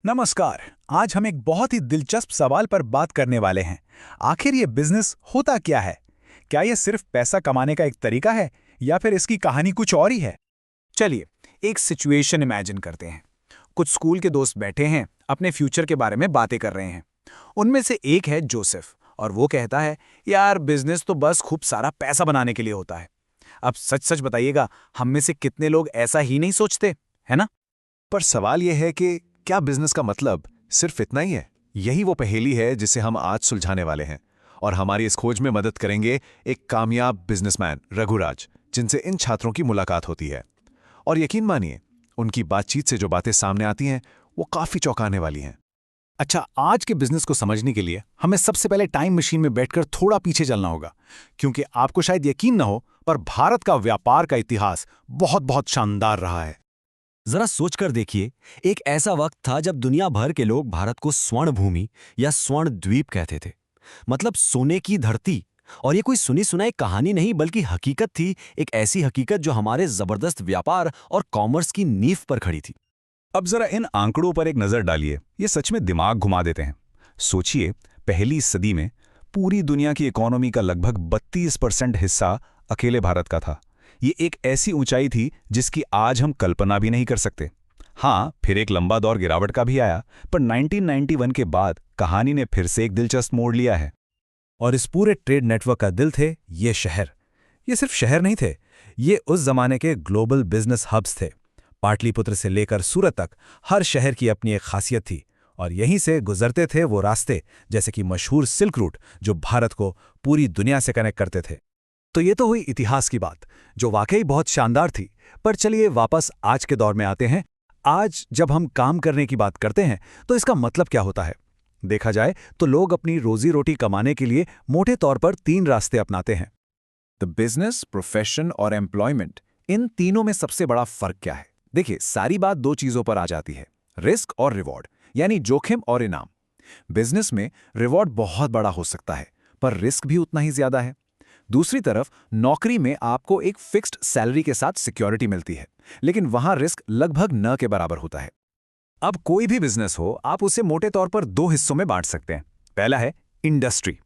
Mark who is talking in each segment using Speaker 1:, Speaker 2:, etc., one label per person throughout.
Speaker 1: नमस्कार। आज हम एक बहुत ही दिलचस्प सवाल पर बात करने वाले हैं। आखिर ये बिजनेस होता क्या है? क्या ये सिर्फ पैसा कमाने का एक तरीका है या फिर इसकी कहानी कुछ और ही है? चलिए, एक सिचुएशन इमेजिन करते हैं। कुछ स्कूल के दोस्त बैठे हैं, अपने फ्यूचर के बारे में बातें कर रहे हैं। उनमें से एक है जोसेफ और वो कहता है, यार बिजनेस तो बस खूब सारा पैसा बनाने के लिए होता है। अब सच सच बताइएगा, हम में से कितने लोग ऐसा ही नहीं सोचते, है ना?
Speaker 2: पर सवाल यह है कि क्या बिजनेस का मतलब सिर्फ इतना ही है? यही वो पहेली है जिसे हम आज सुलझाने वाले हैं और हमारी इस खोज में मदद करेंगे एक कामयाब बिजनेसमैन रघुराज, जिनसे इन छात्रों की मुलाकात होती है। और यकीन मानिए, उनकी बातचीत से जो बातें सामने आती हैं वो काफी चौंकाने वाली हैं।
Speaker 1: अच्छा, आज के बिजनेस को समझने के लिए हमें सबसे पहले टाइम मशीन में बैठकर थोड़ा पीछे चलना होगा, क्योंकि आपको शायद यकीन न हो, पर भारत का व्यापार का इतिहास बहुत बहुत शानदार रहा है।
Speaker 3: जरा सोचकर देखिए, एक ऐसा वक्त था जब दुनिया भर के लोग भारत को स्वर्ण भूमि या स्वर्ण द्वीप कहते थे। मतलब सोने की धरती। और ये कोई सुनी सुनाई कहानी नहीं, बल्कि हकीकत थी। एक ऐसी हकीकत जो हमारे जबरदस्त व्यापार और कॉमर्स की नींव पर खड़ी थी।
Speaker 4: अब जरा इन आंकड़ों पर एक नजर डालिए, ये सच में दिमाग घुमा देते हैं। सोचिए, पहली सदी में पूरी दुनिया की इकोनॉमी का लगभग 32% हिस्सा अकेले भारत का था। ये एक ऐसी ऊंचाई थी जिसकी आज हम कल्पना भी नहीं कर सकते। हाँ, फिर एक लंबा दौर गिरावट का भी आया, पर 1991 के बाद कहानी ने फिर से एक दिलचस्प मोड़ लिया है।
Speaker 5: और इस पूरे ट्रेड नेटवर्क का दिल थे ये शहर। ये सिर्फ शहर नहीं थे, ये उस जमाने के ग्लोबल बिजनेस हब्स थे। पाटलिपुत्र से लेकर सूरत तक हर शहर की अपनी एक खासियत थी, और यहीं से गुजरते थे वो रास्ते, जैसे कि मशहूर सिल्क रूट, जो भारत को पूरी दुनिया से कनेक्ट करते थे। तो ये तो हुई इतिहास की बात, जो वाकई बहुत शानदार थी। पर चलिए वापस आज के दौर में आते हैं। आज जब हम काम करने की बात करते हैं तो इसका मतलब क्या होता है? देखा जाए तो लोग अपनी रोजी रोटी कमाने के लिए मोटे तौर पर 3 रास्ते अपनाते हैं।
Speaker 2: द बिजनेस, प्रोफेशन और एम्प्लॉयमेंट, इन तीनों में सबसे बड़ा फर्क क्या है? देखिए, सारी बात 2 चीजों पर आ जाती है, रिस्क और रिवॉर्ड, यानी जोखिम और इनाम। बिजनेस में रिवॉर्ड बहुत बड़ा हो सकता है, पर रिस्क भी उतना ही ज्यादा है। दूसरी तरफ नौकरी में आपको एक फिक्स्ड सैलरी के साथ सिक्योरिटी मिलती है, लेकिन वहां रिस्क लगभग न के बराबर होता है।
Speaker 4: अब कोई भी बिजनेस हो, आप उसे मोटे तौर पर 2 हिस्सों में बांट सकते हैं। पहला है इंडस्ट्री,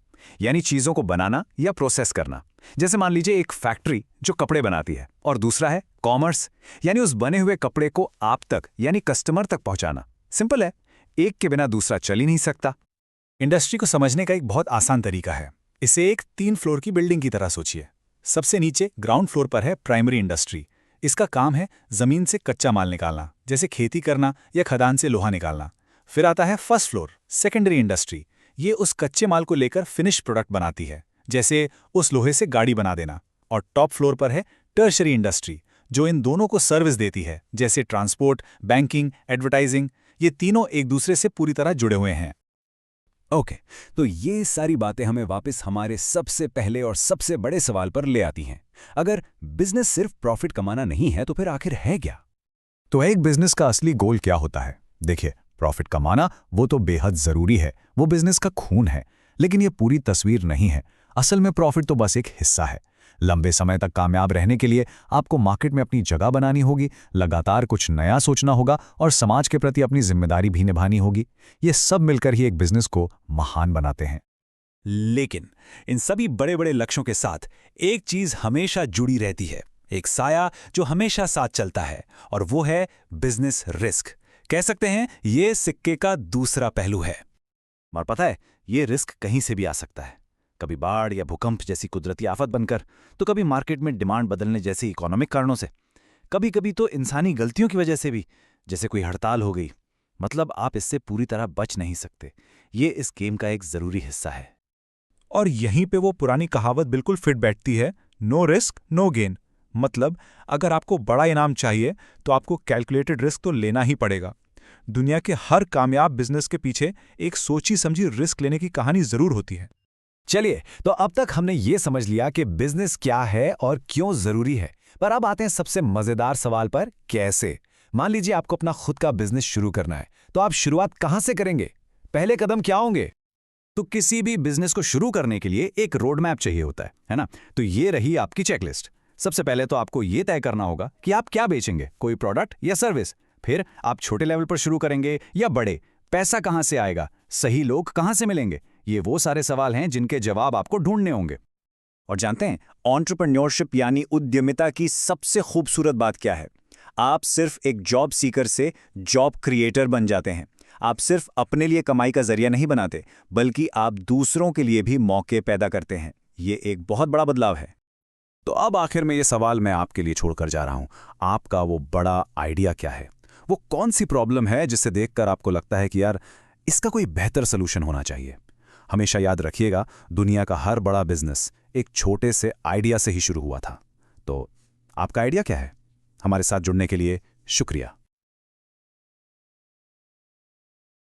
Speaker 4: यानी चीजों को बनाना या प्रोसेस करना, जैसे मान लीजिए एक फैक्ट्री जो कपड़े बनाती है। और दूसरा है कॉमर्स, यानी उस बने हुए कपड़े को आप तक यानी कस्टमर तक पहुंचाना। सिंपल है, एक के बिना दूसरा चल ही नहीं सकता।
Speaker 1: इंडस्ट्री को समझने का एक बहुत आसान तरीका है। इसे एक 3 फ्लोर की बिल्डिंग की तरह सोचिए। सबसे नीचे ग्राउंड फ्लोर पर है प्राइमरी इंडस्ट्री। इसका काम है जमीन से कच्चा माल निकालना, जैसे खेती करना या खदान से लोहा निकालना। फिर आता है फर्स्ट फ्लोर, सेकेंडरी इंडस्ट्री। ये उस कच्चे माल को लेकर फिनिश प्रोडक्ट बनाती है, जैसे उस लोहे से गाड़ी बना देना। और टॉप फ्लोर पर है टर्शरी इंडस्ट्री, जो इन दोनों को सर्विस देती है, जैसे ट्रांसपोर्ट, बैंकिंग, एडवर्टाइजिंग। ये तीनों एक दूसरे से पूरी तरह जुड़े हुए हैं।
Speaker 5: ओके, तो ये सारी बातें हमें वापस हमारे सबसे पहले और सबसे बड़े सवाल पर ले आती हैं। अगर बिजनेस सिर्फ प्रॉफिट कमाना नहीं है तो फिर आखिर है क्या?
Speaker 4: तो एक बिजनेस का असली गोल क्या होता है? देखिए, प्रॉफिट कमाना वो तो बेहद जरूरी है, वो बिजनेस का खून है, लेकिन ये पूरी तस्वीर नहीं है। असल में प्रॉफिट तो बस एक हिस्सा है। लंबे समय तक कामयाब रहने के लिए आपको मार्केट में अपनी जगह बनानी होगी, लगातार कुछ नया सोचना होगा और समाज के प्रति अपनी जिम्मेदारी भी निभानी होगी। ये सब मिलकर ही एक बिजनेस को महान बनाते हैं।
Speaker 5: लेकिन इन सभी बड़े बड़े लक्ष्यों के साथ एक चीज हमेशा जुड़ी रहती है, एक साया जो हमेशा साथ चलता है, और वो है बिजनेस रिस्क। कह सकते हैं ये सिक्के का दूसरा पहलू है। और पता है, ये रिस्क कहीं से भी आ सकता है। कभी बाढ़ या भूकंप जैसी कुदरती आफत बनकर, तो कभी मार्केट में डिमांड बदलने जैसे इकोनॉमिक कारणों से, कभी कभी तो इंसानी गलतियों की वजह से भी, जैसे कोई हड़ताल हो गई। मतलब आप इससे पूरी तरह बच नहीं सकते। ये इस गेम का एक जरूरी हिस्सा है।
Speaker 1: और यहीं पे वो पुरानी कहावत बिल्कुल फिट बैठती है, नो रिस्क नो गेन। मतलब अगर आपको बड़ा इनाम चाहिए तो आपको कैलकुलेटेड रिस्क तो लेना ही पड़ेगा। दुनिया के हर कामयाब बिजनेस के पीछे एक सोची समझी रिस्क लेने की कहानी जरूर होती है।
Speaker 5: चलिए, तो अब तक हमने ये समझ लिया कि बिजनेस क्या है और क्यों जरूरी है। पर अब आते हैं सबसे मजेदार सवाल पर, कैसे? मान लीजिए आपको अपना खुद का बिजनेस शुरू करना है, तो आप शुरुआत कहां से करेंगे? पहले कदम क्या होंगे? तो किसी भी बिजनेस को शुरू करने के लिए एक रोड मैप चाहिए होता है ना? तो ये रही आपकी चेकलिस्ट। सबसे पहले तो आपको ये तय करना होगा कि आप क्या बेचेंगे, कोई प्रोडक्ट या सर्विस।
Speaker 4: फिर आप छोटे लेवल पर शुरू करेंगे या बड़े? पैसा कहाँ से आएगा? सही लोग कहाँ से मिलेंगे? ये वो सारे सवाल हैं जिनके जवाब आपको ढूंढने होंगे।
Speaker 1: और जानते हैं एंटरप्रेन्योरशिप यानी उद्यमिता की सबसे खूबसूरत बात क्या है? आप सिर्फ एक जॉब सीकर से जॉब क्रिएटर बन जाते हैं। आप सिर्फ अपने लिए कमाई का जरिया नहीं बनाते, बल्कि आप दूसरों के लिए भी मौके पैदा करते हैं। ये एक बहुत बड़ा बदलाव है।
Speaker 4: तो अब आखिर में ये सवाल मैं आपके लिए छोड़कर जा रहा हूं। आपका वो बड़ा आइडिया क्या है? वो कौन सी प्रॉब्लम है जिसे देखकर आपको लगता है कि यार इसका कोई बेहतर सलूशन होना चाहिए? हमेशा याद रखिएगा, दुनिया का हर बड़ा बिजनेस एक छोटे से आइडिया से ही शुरू हुआ था। तो आपका आइडिया क्या है? हमारे साथ जुड़ने के लिए शुक्रिया।